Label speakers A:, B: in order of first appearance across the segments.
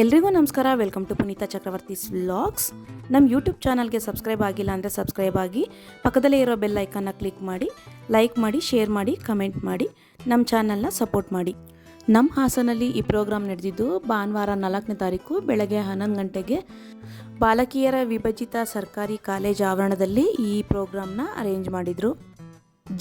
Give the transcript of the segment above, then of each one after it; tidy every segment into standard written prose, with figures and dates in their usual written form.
A: ಎಲ್ರಿಗೂ ನಮಸ್ಕಾರ. Welcome to Puneetha Chakravarthi's vlogs. ನಮ್ಮ ಯೂಟ್ಯೂಬ್ ಚಾನಲ್ಗೆ ಸಬ್ಸ್ಕ್ರೈಬ್ ಆಗಿಲ್ಲ ಅಂದರೆ ಸಬ್ಸ್ಕ್ರೈಬ್ ಆಗಿ, ಪಕ್ಕದಲ್ಲೇ ಇರೋ ಬೆಲ್ ಐಕನ್ನ ಕ್ಲಿಕ್ ಮಾಡಿ, ಲೈಕ್ ಮಾಡಿ, ಶೇರ್ ಮಾಡಿ, ಕಮೆಂಟ್ ಮಾಡಿ, ನಮ್ಮ ಚಾನಲ್ನ ಸಪೋರ್ಟ್ ಮಾಡಿ. ನಮ್ಮ ಹಾಸನಲ್ಲಿ ಈ ಪ್ರೋಗ್ರಾಮ್ ನಡೆದಿದ್ದು ಭಾನುವಾರ 4ನೇ ತಾರೀಕು ಬೆಳಗ್ಗೆ 11 ಗಂಟೆಗೆ ಬಾಲಕಿಯರ ವಿಭಜಿತ ಸರ್ಕಾರಿ ಕಾಲೇಜ್ ಆವರಣದಲ್ಲಿ ಈ ಪ್ರೋಗ್ರಾಮ್ನ ಅರೇಂಜ್ ಮಾಡಿದರು.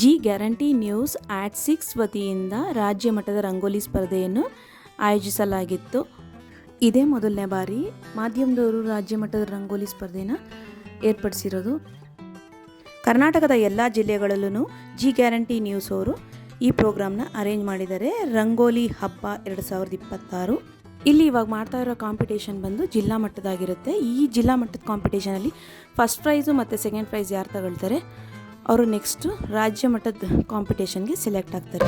A: ಜಿ ಗ್ಯಾರಂಟಿ ನ್ಯೂಸ್ @6 ವತಿಯಿಂದ ರಾಜ್ಯ ಮಟ್ಟದ ರಂಗೋಲಿ ಸ್ಪರ್ಧೆಯನ್ನು ಆಯೋಜಿಸಲಾಗಿತ್ತು. ಇದೇ ಮೊದಲನೇ ಬಾರಿ ಮಾಧ್ಯಮದವರು ರಾಜ್ಯ ಮಟ್ಟದ ರಂಗೋಲಿ ಸ್ಪರ್ಧೆನ ಏರ್ಪಡಿಸಿರೋದು. ಕರ್ನಾಟಕದ ಎಲ್ಲ ಜಿಲ್ಲೆಗಳಲ್ಲೂ ಜಿ ಗ್ಯಾರಂಟಿ ನ್ಯೂಸ್ ಅವರು ಈ ಪ್ರೋಗ್ರಾಮ್ನ ಅರೇಂಜ್ ಮಾಡಿದ್ದಾರೆ. ರಂಗೋಲಿ ಹಬ್ಬ 2026. ಇಲ್ಲಿ ಇವಾಗ ಮಾಡ್ತಾ ಇರೋ ಕಾಂಪಿಟೇಷನ್ ಬಂದು ಜಿಲ್ಲಾ ಮಟ್ಟದಾಗಿರುತ್ತೆ. ಈ ಜಿಲ್ಲಾ ಮಟ್ಟದ ಕಾಂಪಿಟೇಷನಲ್ಲಿ ಫಸ್ಟ್ ಪ್ರೈಸು ಮತ್ತು ಸೆಕೆಂಡ್ ಪ್ರೈಸ್ ಯಾರು ತಗೊಳ್ತಾರೆ ಅವರು ನೆಕ್ಸ್ಟು ರಾಜ್ಯ ಮಟ್ಟದ ಕಾಂಪಿಟೇಷನ್ಗೆ ಸೆಲೆಕ್ಟ್ ಆಗ್ತಾರೆ.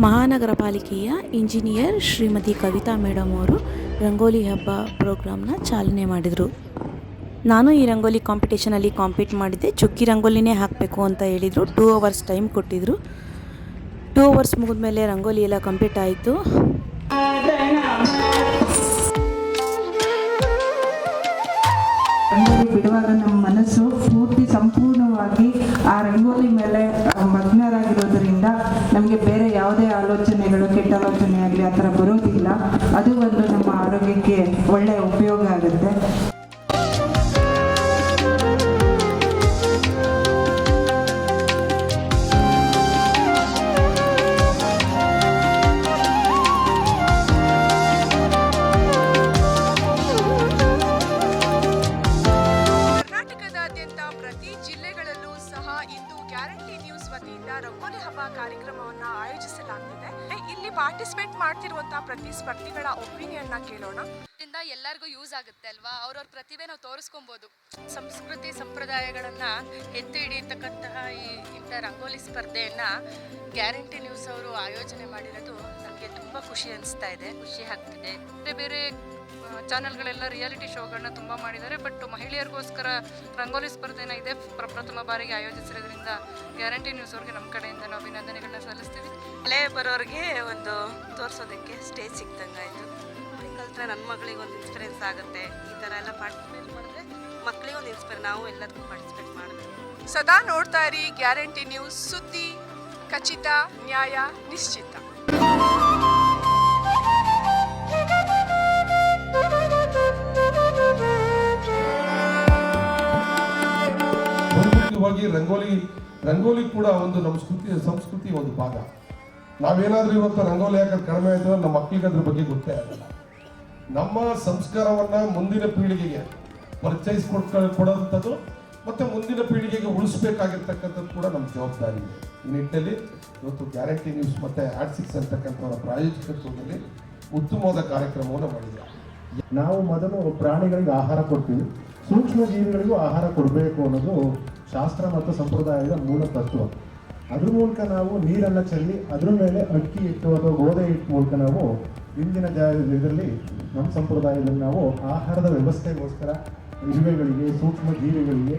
A: ಮಹಾನಗರ ಪಾಲಿಕೆಯ ಇಂಜಿನಿಯರ್ ಶ್ರೀಮತಿ ಕವಿತಾ ಮೇಡಮ್ ಅವರು ರಂಗೋಲಿ ಹಬ್ಬ ಪ್ರೋಗ್ರಾಮ್ನ ಚಾಲನೆ ಮಾಡಿದರು. ನಾನು ಈ ರಂಗೋಲಿ ಕಾಂಪಿಟೇಷನಲ್ಲಿ ಕಾಂಪೀಟ್ ಮಾಡಿದ್ದೆ. ಚುಕ್ಕಿ ರಂಗೋಲಿನೇ ಹಾಕಬೇಕು ಅಂತ ಹೇಳಿದರು. 2 ಅವರ್ಸ್ ಟೈಮ್ ಕೊಟ್ಟಿದ್ದರು. 2 ಅವರ್ಸ್ ಮುಗಿದ್ಮೇಲೆ ರಂಗೋಲಿ ಎಲ್ಲ ಕಂಪ್ಲೀಟ್ ಆಯಿತು.
B: ರಂಗೋಲಿ ಬಿಡುವಾಗ ನಮ್ಮ ಮನಸ್ಸು ಪೂರ್ತಿ ಸಂಪೂರ್ಣವಾಗಿ ಆ ರಂಗೋಲಿ ಮೇಲೆ ಮಗ್ನರಾಗಿರೋದ್ರಿಂದ ನಮಗೆ ಬೇರೆ ಯಾವುದೇ ಆಲೋಚನೆಗಳು, ಕೆಟ್ಟ ಆಲೋಚನೆ ಆಗಲಿ ಆ ಥರ ಬರೋದಿಲ್ಲ. ಅದು ಒಂದು ನಮ್ಮ ಆರೋಗ್ಯಕ್ಕೆ ಒಳ್ಳೆಯ ಉಪಯೋಗ ಆಗುತ್ತೆ.
C: ಪ್ರತಿ ಜಿಲ್ಲೆಗಳಲ್ಲೂ ಸಹ ಇಂದು ಗ್ಯಾರಂಟಿ ನ್ಯೂಸ್ ವತಿಯಿಂದ ರಂಗೋಲಿ ಹಬ್ಬ ಕಾರ್ಯಕ್ರಮವನ್ನು ಆಯೋಜಿಸಲಾಗುತ್ತಿದೆ. ಇಲ್ಲಿ ಪಾರ್ಟಿಸಿಪೇಟ್ ಮಾಡ್ತಿರುವಂತಹ ಪ್ರತಿ ಸ್ಪರ್ಧಿಗಳ ಒಪಿನಿಯನ್ ನ ಕೇಳೋಣ.
D: ಇದರಿಂದ ಎಲ್ಲರಿಗೂ ಯೂಸ್ ಆಗುತ್ತೆ ಅಲ್ವಾ? ಅವ್ರವ್ರ ಪ್ರತಿಭೆ ನಾವು ತೋರಿಸ್ಕೊಬೋದು. ಸಂಸ್ಕೃತಿ ಸಂಪ್ರದಾಯಗಳನ್ನ ಎತ್ತಿ ಹಿಡಿಯತಕ್ಕಂತಹ ಇಂಥ ರಂಗೋಲಿ ಸ್ಪರ್ಧೆಯನ್ನ ಗ್ಯಾರಂಟಿ ನ್ಯೂಸ್ ಅವರು ಆಯೋಜನೆ ಮಾಡಿರೋದು ನನಗೆ ತುಂಬಾ ಖುಷಿ ಅನಿಸ್ತಾ ಇದೆ, ಖುಷಿ ಆಗ್ತಿದೆ. ಬೇರೆ ಬೇರೆ ಚಾನೆಲ್ಗಳೆಲ್ಲ ರಿಯಾಲಿಟಿ ಶೋಗಳನ್ನ ತುಂಬ ಮಾಡಿದ್ದಾರೆ. ಬಟ್ ಮಹಿಳೆಯರಿಗೋಸ್ಕರ ರಂಗೋಲಿ ಸ್ಪರ್ಧೆನ ಇದೇ ಪ್ರಪ್ರಥಮ ಬಾರಿಗೆ ಆಯೋಜಿಸಿರೋದ್ರಿಂದ ಗ್ಯಾರಂಟಿ ನ್ಯೂಸ್ ಅವ್ರಿಗೆ ನಮ್ಮ ಕಡೆಯಿಂದ ನಾವು ಅಭಿನಂದನೆಗಳನ್ನ ಸಲ್ಲಿಸ್ತೀವಿ.
E: ಹಳೆ ಬರೋರಿಗೆ ಒಂದು ತೋರಿಸೋದಕ್ಕೆ ಸ್ಟೇಜ್ ಸಿಕ್ತಂಗಾಯಿತು. ಕಲ್ತ್ರೆ ನನ್ನ ಮಗಳಿಗೆ ಒಂದು ಇನ್ಸ್ಪಿರೆನ್ಸ್ ಆಗುತ್ತೆ. ಈ ಥರ ಎಲ್ಲ ಪಾರ್ಟಿಸಿಪೇಟ್ ಮಾಡಿದ್ರೆ ಮಕ್ಕಳಿಗೆ ಒಂದು ಇನ್ಸ್ಪೈರ್, ನಾವು ಎಲ್ಲದಕ್ಕೂ ಪಾರ್ಟಿಸಿಪೇಟ್ ಮಾಡಬೇಕು.
C: ಸದಾ ನೋಡ್ತಾ ಇರಿ ಗ್ಯಾರಂಟಿ ನ್ಯೂಸ್. ಸುದ್ದಿ ಖಚಿತ, ನ್ಯಾಯ ನಿಶ್ಚಿತ.
F: ರಂಗೋಲಿ ಕೂಡ ಒಂದು ನಮ್ಮ ಸಂಸ್ಕೃತಿ ಒಂದು ಭಾಗ. ನಾವೇನಾದ್ರೂ ಇವತ್ತು ರಂಗೋಲಿ ಹಾಕೋದು ಕಡಿಮೆ ಆಯ್ತು, ನಮ್ಮ ಮಕ್ಕಳಿಗೆ ಅದ್ರ ಬಗ್ಗೆ ಗೊತ್ತೇ ಆಗಲ್ಲ. ನಮ್ಮ ಸಂಸ್ಕಾರವನ್ನ ಮುಂದಿನ ಪೀಳಿಗೆಗೆ ಪರಿಚಯಿಸಿಕೊಡೋಂಥದ್ದು ಮತ್ತೆ ಮುಂದಿನ ಪೀಳಿಗೆಗೆ ಉಳಿಸ್ಬೇಕಾಗಿರ್ತಕ್ಕಂಥದ್ದು ಕೂಡ ನಮ್ಮ ಜವಾಬ್ದಾರಿ ಇದೆ. ಈ ನಿಟ್ಟಿನಲ್ಲಿ ಇವತ್ತು ಗ್ಯಾರಂಟಿ ನ್ಯೂಸ್ ಮತ್ತೆ @6 ಅಂತಕ್ಕಂಥವರ ಪ್ರಾಯೋಜಕತ್ವದಲ್ಲಿ ಉತ್ತಮವಾದ ಕಾರ್ಯಕ್ರಮವನ್ನು ಮಾಡಿದ್ದಾರೆ.
G: ನಾವು ಮೊದಲು ಪ್ರಾಣಿಗಳಿಗೆ ಆಹಾರ ಕೊಡ್ತೀವಿ, ಸೂಕ್ಷ್ಮ ಜೀವಿಗಳಿಗೂ ಆಹಾರ ಕೊಡಬೇಕು ಅನ್ನೋದು ಶಾಸ್ತ್ರ ಮತ್ತು ಸಂಪ್ರದಾಯದ ಮೂಲ ತತ್ವ. ಅದ್ರ ಮೂಲಕ ನಾವು ನೀರನ್ನು ಚೆಲ್ಲಿ ಅದ್ರ ಮೇಲೆ ಅಕ್ಕಿ ಹಿಟ್ಟು ಅಥವಾ ಗೋಧಿ ಹಿಟ್ಟು ಮೂಲಕ ನಾವು ಇಂದಿನ ಇದರಲ್ಲಿ ನಮ್ಮ ಸಂಪ್ರದಾಯದಲ್ಲಿ ನಾವು ಆಹಾರದ ವ್ಯವಸ್ಥೆಗೋಸ್ಕರ ಇರುವೆಗಳಿಗೆ, ಸೂಕ್ಷ್ಮ ಜೀವಿಗಳಿಗೆ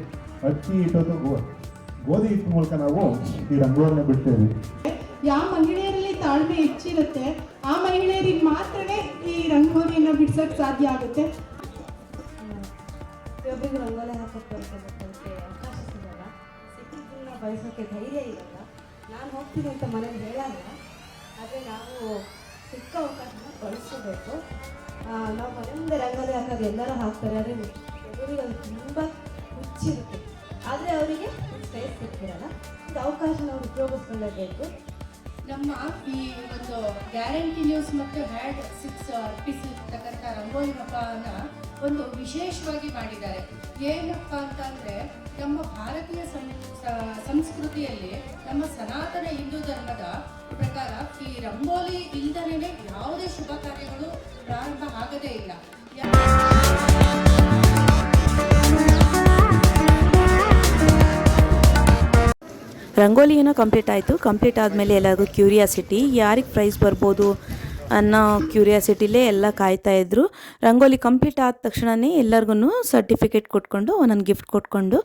G: ಅಕ್ಕಿ ಹಿಟ್ಟು ಅಥವಾ ಗೋಧಿ ಹಿಟ್ಟು ಮೂಲಕ ನಾವು ಈ ರಂಗೋಲಿನ ಬಿಡ್ತೇವೆ.
H: ಯಾವ ಮಹಿಳೆಯರಲ್ಲಿ ತಾಳ್ಮೆ ಹೆಚ್ಚಿರುತ್ತೆ ಆ ಮಹಿಳೆಯರಿಗೆ ಮಾತ್ರನೇ ಈ ರಂಗೋಲಿಯನ್ನು ಬಿಡ್ಸೋಕ್ಕೆ ಸಾಧ್ಯ ಆಗುತ್ತೆ.
I: ಪ್ರತಿಯೊಬ್ಬರಿಗೂ ರಂಗೋಲಿ ಹಾಕೋಕ್ಕೆ ಬರ್ತಕ್ಕಂಥಕ್ಕೆ ಅವಕಾಶ ಸಿಗಲ್ಲ, ಸಿಕ್ಕಿದ್ದನ್ನ ಬಯಸೋಕ್ಕೆ ಧೈರ್ಯ ಇರಲ್ಲ. ನಾನು ಹೋಗ್ತೀನಿ ಅಂತ ಮನೇಲಿ ಹೇಳಲ್ಲ, ಆದರೆ ನಾವು ಸಿಕ್ಕ ಅವಕಾಶನ ಬಳಸಬೇಕು. ನಾವು ಮನೆಯಿಂದ ರಂಗೋಲಿ ಹಾಕೋದು ಎಲ್ಲರೂ ಹಾಕ್ತಾರೆ, ಆದರೆ ಕೆಲವರಿಗೆ ಅದು ತುಂಬ ಹುಚ್ಚಿರುತ್ತೆ. ಆದರೆ ಅವರಿಗೆ ಸ್ಪೇಸ್ ಸಿಕ್ಕಿರಲ್ಲ. ಇದು ಅವಕಾಶನ ಅವ್ರು ಉಪಯೋಗಿಸ್ಕೊಳ್ಳೇಬೇಕು.
D: ನಮ್ಮ ಈ ಒಂದು ಗ್ಯಾರಂಟಿ ನ್ಯೂಸ್ ಮತ್ತು ಹ್ಯಾಡ್ 6 ಅರ್ಪಿಸಿರ್ತಕ್ಕಂಥ ರಂಗೋಲಿ ಹಬ್ಬನ ಒಂದು ವಿಶೇಷವಾಗಿ ಮಾಡಿದ್ದಾರೆ. ಏನಪ್ಪ ಅಂತಂದರೆ ನಮ್ಮ ಭಾರತೀಯ ಸಂಸ್ಕೃತಿಯಲ್ಲಿ ನಮ್ಮ ಸನಾತನ ಹಿಂದೂ ಧರ್ಮದ ಪ್ರಕಾರ ಈ ರಂಗೋಲಿ ಇಲ್ದನೇ ಯಾವುದೇ ಶುಭ ಕಾರ್ಯಗಳು ಪ್ರಾರಂಭ ಆಗದೇ ಇಲ್ಲ.
A: ರಂಗೋಲಿ ಏನೋ ಕಂಪ್ಲೀಟ್ ಆಯಿತು. ಕಂಪ್ಲೀಟ್ ಆದಮೇಲೆ ಎಲ್ಲರಿಗೂ ಕ್ಯೂರಿಯಾಸಿಟಿ, ಯಾರಿಗೆ ಪ್ರೈಸ್ ಬರ್ಬೋದು ಅನ್ನೋ ಕ್ಯೂರಿಯಾಸಿಟಿಲೇ ಎಲ್ಲ ಕಾಯ್ತಾಯಿದ್ರು. ರಂಗೋಲಿ ಕಂಪ್ಲೀಟ್ ಆದ ತಕ್ಷಣವೇ ಎಲ್ಲರಿಗೂ ಸರ್ಟಿಫಿಕೇಟ್ ಕೊಟ್ಕೊಂಡು ಒಂದೊಂದು ಗಿಫ್ಟ್ ಕೊಟ್ಕೊಂಡು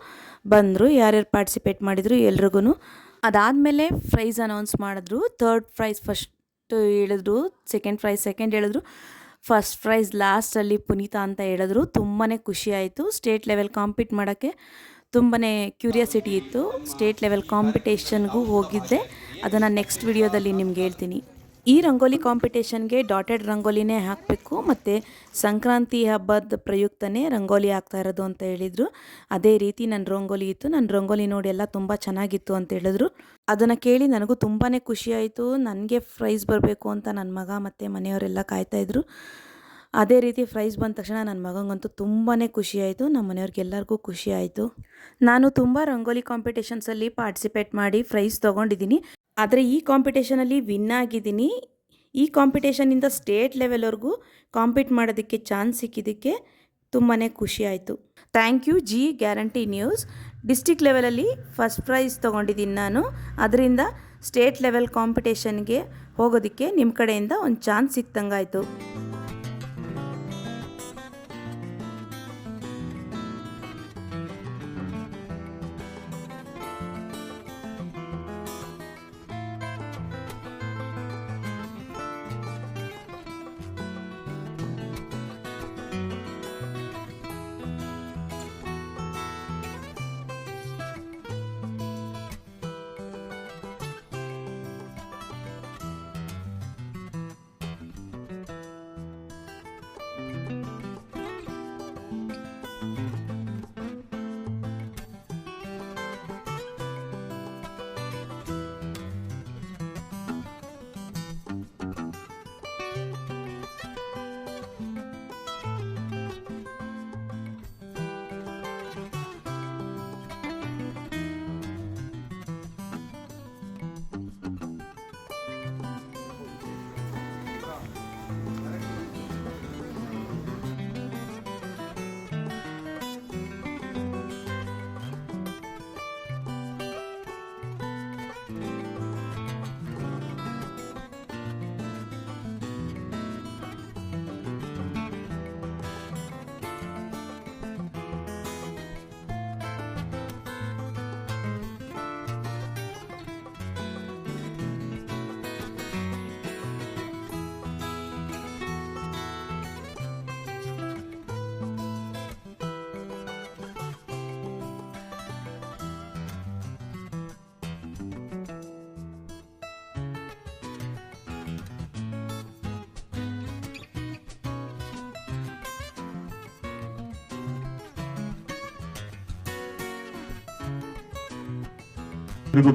A: ಬಂದರು. ಯಾರ್ಯಾರು ಪಾರ್ಟಿಸಿಪೇಟ್ ಮಾಡಿದ್ರು ಎಲ್ರಿಗೂ. ಅದಾದಮೇಲೆ ಪ್ರೈಸ್ ಅನೌನ್ಸ್ ಮಾಡಿದ್ರು. 3rd ಪ್ರೈಸ್ ಫಸ್ಟ್ ಹೇಳಿದ್ರು, 2nd ಪ್ರೈಸ್ ಸೆಕೆಂಡ್ ಹೇಳಿದ್ರು, ಫಸ್ಟ್ ಪ್ರೈಸ್ ಲಾಸ್ಟಲ್ಲಿ ಪುನೀತ ಅಂತ ಹೇಳಿದ್ರು. ತುಂಬಾ ಖುಷಿ ಆಯಿತು. ಸ್ಟೇಟ್ ಲೆವೆಲ್ ಕಾಂಪೀಟ್ ಮಾಡೋಕ್ಕೆ ತುಂಬಾ ಕ್ಯೂರಿಯಾಸಿಟಿ ಇತ್ತು. ಸ್ಟೇಟ್ ಲೆವೆಲ್ ಕಾಂಪಿಟೇಷನ್ಗೂ ಹೋಗಿದ್ದೆ, ಅದನ್ನು ನೆಕ್ಸ್ಟ್ ವಿಡಿಯೋದಲ್ಲಿ ನಿಮ್ಗೆ ಹೇಳ್ತೀನಿ. ಈ ರಂಗೋಲಿ ಕಾಂಪಿಟೇಷನ್ಗೆ ಡಾಟೆಡ್ ರಂಗೋಲಿನೇ ಹಾಕಬೇಕು ಮತ್ತು ಸಂಕ್ರಾಂತಿ ಹಬ್ಬದ ಪ್ರಯುಕ್ತನೇ ರಂಗೋಲಿ ಹಾಕ್ತಾ ಇರೋದು ಅಂತ ಹೇಳಿದರು. ಅದೇ ರೀತಿ ನನ್ನ ರಂಗೋಲಿ ಇತ್ತು. ನನ್ನ ರಂಗೋಲಿ ನೋಡಿ ಎಲ್ಲ ತುಂಬ ಚೆನ್ನಾಗಿತ್ತು ಅಂತ ಹೇಳಿದ್ರು. ಅದನ್ನು ಕೇಳಿ ನನಗೂ ತುಂಬಾ ಖುಷಿ ಆಯಿತು. ನನಗೆ ಪ್ರೈಸ್ ಬರಬೇಕು ಅಂತ ನನ್ನ ಮಗ ಮತ್ತು ಮನೆಯವರೆಲ್ಲ ಕಾಯ್ತಾಯಿದ್ರು. ಅದೇ ರೀತಿ ಪ್ರೈಸ್ ಬಂದ ತಕ್ಷಣ ನನ್ನ ಮಗಂಗಂತೂ ತುಂಬಾ ಖುಷಿ ಆಯಿತು. ನಮ್ಮ ಮನೆಯವ್ರಿಗೆಲ್ಲರಿಗೂ ಖುಷಿ ಆಯಿತು. ನಾನು ತುಂಬ ರಂಗೋಲಿ ಕಾಂಪಿಟೇಷನ್ಸಲ್ಲಿ ಪಾರ್ಟಿಸಿಪೇಟ್ ಮಾಡಿ ಪ್ರೈಸ್ ತೊಗೊಂಡಿದ್ದೀನಿ. ಆದರೆ ಈ ಕಾಂಪಿಟೇಷನಲ್ಲಿ ವಿನ್ ಆಗಿದ್ದೀನಿ. ಈ ಕಾಂಪಿಟೇಷನಿಂದ ಸ್ಟೇಟ್ ಲೆವೆಲ್ವರೆಗೂ ಕಾಂಪೀಟ್ ಮಾಡೋದಕ್ಕೆ ಚಾನ್ಸ್ ಸಿಕ್ಕಿದ್ದಕ್ಕೆ ತುಂಬಾ ಖುಷಿ ಆಯಿತು. Thank U G guarantee news. District ಲೆವೆಲಲ್ಲಿ ಫಸ್ಟ್ ಪ್ರೈಸ್ ತೊಗೊಂಡಿದ್ದೀನಿ ನಾನು. ಅದರಿಂದ ಸ್ಟೇಟ್ ಲೆವೆಲ್ ಕಾಂಪಿಟೇಷನ್ಗೆ ಹೋಗೋದಕ್ಕೆ ನಿಮ್ಮ ಕಡೆಯಿಂದ ಒಂದು ಚಾನ್ಸ್ ಸಿಕ್ತಂಗಾಯಿತು.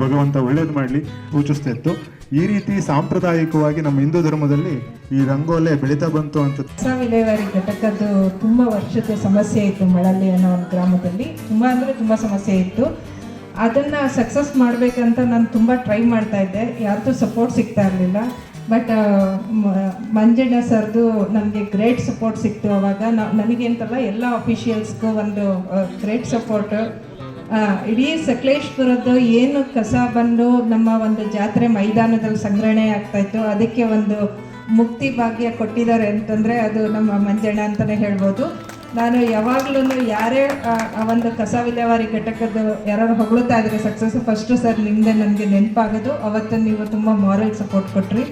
G: ಭಗವಂತ ಒಳ್ಳೇದು ಮಾಡಲಿ ಸೂಚಿಸ್ತಾ ಇತ್ತು. ಈ ರೀತಿ ಸಾಂಪ್ರದಾಯಿಕವಾಗಿ ನಮ್ಮ ಹಿಂದೂ ಧರ್ಮದಲ್ಲಿ ಈ ರಂಗೋಲೆ ಬೆಳೀತಾ ಬಂತು ಅಂತ.
B: ಕಸ ವಿಲೇವಾರಿ ಘಟಕದ್ದು ತುಂಬ ವರ್ಷದ ಸಮಸ್ಯೆ ಇತ್ತು ಮಳಲಿ ಅನ್ನೋ ಒಂದು ಗ್ರಾಮದಲ್ಲಿ. ತುಂಬ ಅಂದರೆ ತುಂಬ ಸಮಸ್ಯೆ ಇತ್ತು. ಅದನ್ನು ಸಕ್ಸಸ್ ಮಾಡಬೇಕಂತ ನಾನು ತುಂಬ ಟ್ರೈ ಮಾಡ್ತಾ ಇದ್ದೆ. ಯಾರ್ದು ಸಪೋರ್ಟ್ ಸಿಗ್ತಾ ಇರಲಿಲ್ಲ. ಬಟ್ ಮಂಜಣ್ಣ ಸರ್ದು ನನಗೆ ಗ್ರೇಟ್ ಸಪೋರ್ಟ್ ಸಿಕ್ತು. ಅವಾಗ ನನಗೆ ಅಂತಲ್ಲ ಎಲ್ಲ ಅಫಿಷಿಯಲ್ಸ್ಗೂ ಒಂದು ಗ್ರೇಟ್ ಸಪೋರ್ಟ್. ಇಡೀ ಸಕಲೇಶ್ಪುರದ್ದು ಏನು ಕಸ ಬಂದು ನಮ್ಮ ಒಂದು ಜಾತ್ರೆ ಮೈದಾನದಲ್ಲಿ ಸಂಗ್ರಹಣೆ ಆಗ್ತಾಯಿತ್ತು, ಅದಕ್ಕೆ ಒಂದು ಮುಕ್ತಿ ಭಾಗ್ಯ ಕೊಟ್ಟಿದ್ದಾರೆ ಅಂತಂದರೆ ಅದು ನಮ್ಮ ಮಂಜಣ್ಣ ಅಂತಲೇ ಹೇಳ್ಬೋದು. ನಾನು ಯಾವಾಗಲೂ ಯಾರೇ ಆ ಒಂದು ಕಸ ವಿಲೇವಾರಿ ಘಟಕದ ಯಾರು ಹೊಗಳುತ್ತಾ ಇದ್ದಾರೆ ಸಕ್ಸಸ್, ಫಸ್ಟು ಸರ್ ನಿಮ್ಮದೇ ನನಗೆ ನೆನಪಾಗೋದು. ಅವತ್ತು ನೀವು ತುಂಬ ಮಾರಲ್ ಸಪೋರ್ಟ್ ಕೊಟ್ರಿ.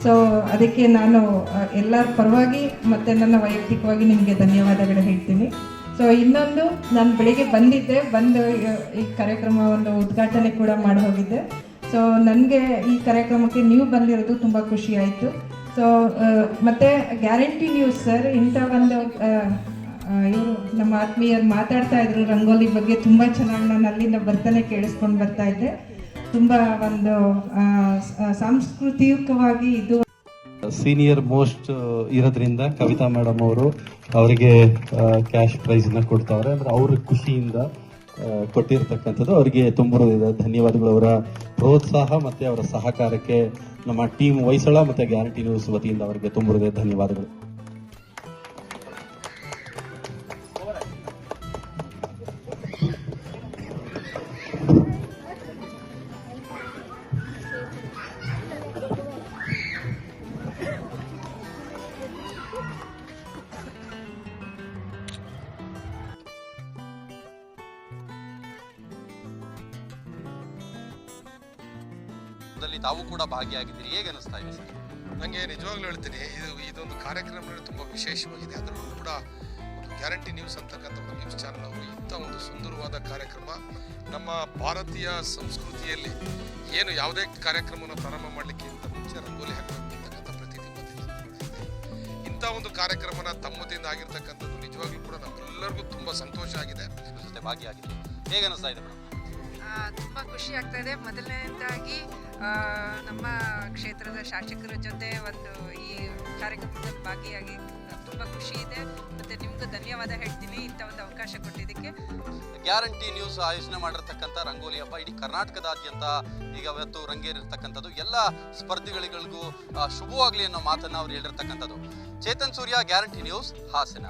B: ಸೊ ಅದಕ್ಕೆ ನಾನು ಎಲ್ಲರ ಪರವಾಗಿ ಮತ್ತು ನನ್ನ ವೈಯಕ್ತಿಕವಾಗಿ ನಿಮಗೆ ಧನ್ಯವಾದಗಳು ಹೇಳ್ತೀನಿ. ಸೊ ಇನ್ನೊಂದು, ನಾನು ಬೆಳಿಗ್ಗೆ ಬಂದು ಈ ಕಾರ್ಯಕ್ರಮ ಒಂದು ಉದ್ಘಾಟನೆ ಕೂಡ ಮಾಡಿ ಹೋಗಿದ್ದೆ. ಸೊ ನನಗೆ ಈ ಕಾರ್ಯಕ್ರಮಕ್ಕೆ ನೀವು ಬಂದಿರೋದು ತುಂಬ ಖುಷಿ ಆಯಿತು. ಸೊ ಮತ್ತು ಗ್ಯಾರಂಟಿ ನ್ಯೂಸ್ ಸರ್ ಇಂಥ ಒಂದು ಇವರು ನಮ್ಮ ಆತ್ಮೀಯರು ಮಾತಾಡ್ತಾ ಇದ್ರು ರಂಗೋಲಿ ಬಗ್ಗೆ, ತುಂಬ ಚೆನ್ನಾಗಿ ನಾನು ಅಲ್ಲಿಂದ ಬರ್ತಾನೆ ಕೇಳಿಸ್ಕೊಂಡು ಬರ್ತಾ ಇದ್ದೆ. ತುಂಬ ಒಂದು ಸಾಂಸ್ಕೃತಿಕವಾಗಿ ಇದು
J: ಸೀನಿಯರ್ ಮೋಸ್ಟ್ ಇರೋದ್ರಿಂದ ಕವಿತಾ ಮೇಡಮ್ ಅವರು ಅವರಿಗೆ ಕ್ಯಾಶ್ ಪ್ರೈಸ್ನ ಕೊಡ್ತಾವ್ರೆ. ಅಂದ್ರೆ ಅವ್ರ ಖುಷಿಯಿಂದ ಕೊಟ್ಟಿರ್ತಕ್ಕಂಥದ್ದು. ಅವರಿಗೆ ತುಂಬ ಧನ್ಯವಾದಗಳು. ಅವರ ಪ್ರೋತ್ಸಾಹ ಮತ್ತೆ ಅವರ ಸಹಕಾರಕ್ಕೆ ನಮ್ಮ ಟೀಮ್ ಹೊಯ್ಸಳ ಮತ್ತೆ ಗ್ಯಾರಂಟಿ ನ್ಯೂಸ್ ವತಿಯಿಂದ ಅವರಿಗೆ ತುಂಬ ಧನ್ಯವಾದಗಳು.
K: ತಾವು ಕೂಡ ಭಾಗಿಯಾಗಿದ್ದೀರಿ, ಹೇಗೆ ಅನಿಸ್ತಾ ಇದೆ ಸರ್?
F: ನನಗೆ ನಿಜವಾಗ್ಲೂ ಹೇಳ್ತೀನಿ, ಇದೊಂದು ಕಾರ್ಯಕ್ರಮ ತುಂಬ ವಿಶೇಷವಾಗಿದೆ. ಅದರಲ್ಲೂ ಕೂಡ ಒಂದು ಗ್ಯಾರಂಟಿ ನ್ಯೂಸ್ ಅಂತಕ್ಕಂಥ ಒಂದು ನ್ಯೂಸ್ ಚಾನಲ್ ಅವರು ಇಂಥ ಒಂದು ಸುಂದರವಾದ ಕಾರ್ಯಕ್ರಮ, ನಮ್ಮ ಭಾರತೀಯ ಸಂಸ್ಕೃತಿಯಲ್ಲಿ ಏನು ಯಾವುದೇ ಕಾರ್ಯಕ್ರಮವನ್ನು ಪ್ರಾರಂಭ ಮಾಡಲಿಕ್ಕೆ ಮುಂಚೆ ರಂಗೋಲಿ ಹಾಕಬೇಕು ಅಂತಕ್ಕಂಥ ಪ್ರತೀತಿ ಬಂದಿದೆ. ಇಂಥ ಒಂದು ಕಾರ್ಯಕ್ರಮನ ತಮ್ಮದಿಂದ ಆಗಿರ್ತಕ್ಕಂಥದ್ದು ನಿಜವಾಗ್ಲೂ ಕೂಡ ನಮ್ಮೆಲ್ಲರಿಗೂ ತುಂಬ ಸಂತೋಷ ಆಗಿದೆ.
K: ಜೊತೆ ಭಾಗಿಯಾಗಿದೆ, ಹೇಗೆ ಅನಿಸ್ತಾ ಇದೆ ಮೇಡಮ್?
E: ತುಂಬ ಖುಷಿ ಆಗ್ತಾ ಇದೆ. ಮೊದಲನೇದಾಗಿ ನಮ್ಮ ಕ್ಷೇತ್ರದ ಶಾಸಕರ ಜೊತೆ ಒಂದು ಈ ಕಾರ್ಯಕ್ರಮದಲ್ಲಿ ಭಾಗಿಯಾಗಿ ತುಂಬ ಖುಷಿ ಇದೆ. ಮತ್ತು ನಿಮಗೂ ಧನ್ಯವಾದ ಹೇಳ್ತೀನಿ ಇಂಥ ಒಂದು ಅವಕಾಶ ಕೊಟ್ಟಿದ್ದಕ್ಕೆ.
K: ಗ್ಯಾರಂಟಿ ನ್ಯೂಸ್ ಆಯೋಜನೆ ಮಾಡಿರ್ತಕ್ಕಂಥ ರಂಗೋಲಿ ಹಬ್ಬ ಇಡೀ ಕರ್ನಾಟಕದಾದ್ಯಂತ ಈಗ ಇವತ್ತು ರಂಗೇರಿರ್ತಕ್ಕಂಥದ್ದು. ಎಲ್ಲ ಸ್ಪರ್ಧಿಗಳಿಗೂ ಶುಭವಾಗಲಿ ಅನ್ನೋ ಮಾತನ್ನು ಅವ್ರು ಹೇಳಿರ್ತಕ್ಕಂಥದ್ದು. ಚೇತನ್ ಸೂರ್ಯ, ಗ್ಯಾರಂಟಿ ನ್ಯೂಸ್, ಹಾಸನ.